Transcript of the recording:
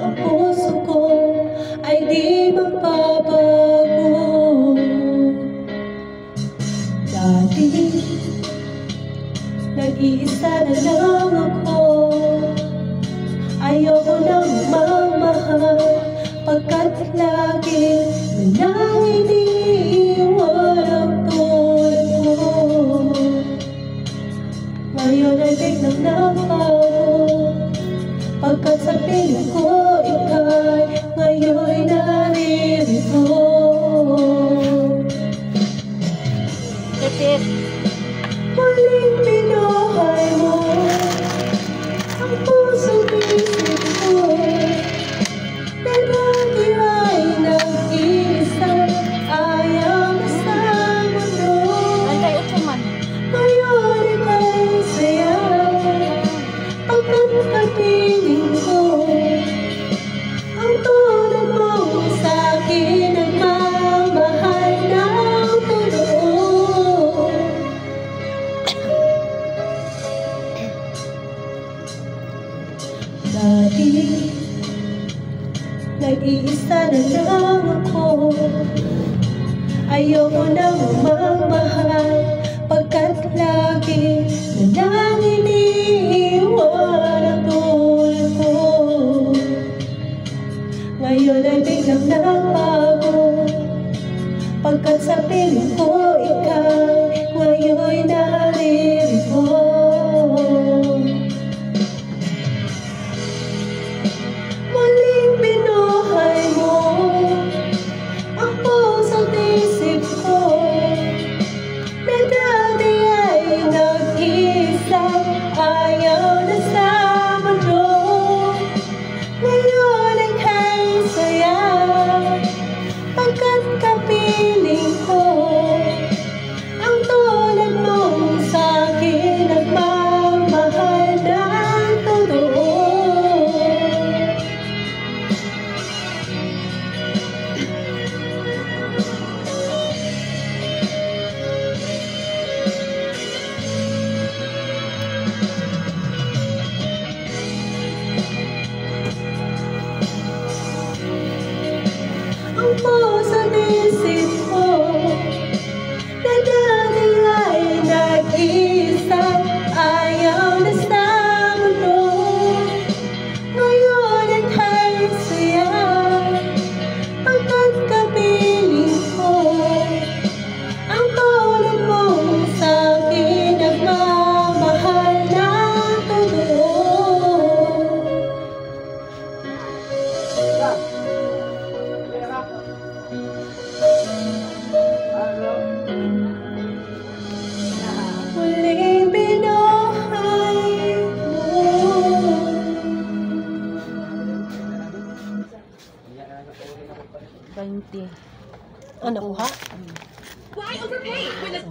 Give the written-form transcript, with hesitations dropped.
ang puso ko ay di magbabago. Dati, nag-iisa na lang ako. Ayoko nang magmahal, pagkat lagi na lang iniiwan ang tulad ko. Ngayon ay biglang nabago, pagkat sa piling ko ika'y ngayon'y naririto. Maling binuhay mo ang puso't isip ko, na dati ay nag-iisa, ayaw na sa mundo. Ngayon ika'y saya, pagkat kapiling ko ang tulad mo sa'kin, nagmamahal ng totoo. Dati, nag-iisa na lang ako. Ayoko nang magmahal, pagkat lagi na lang iniiwan ang tulad ko. Ngayon ay biglang nabago, pagkat sa piling ko ika'y ngayon'y naririto. Muling binuhay mo ang puso't isip ko, na dati ay nag-iisa, ayaw na sa mundo. Ngayon ay kay saya, pagkat kapiling ko ang tulad mong sa'kin, nagmamahal ng totoo. Ang puso't isip ko, na dati ay nag-iisa, ayaw na sa mundo. Ngayon ay kay saya, pagkat kapiling ko ang tulad mong sa'kin, nagmamahal ng totoo. Muling binuhay mo. Ano ko ha? Why overpay? When the...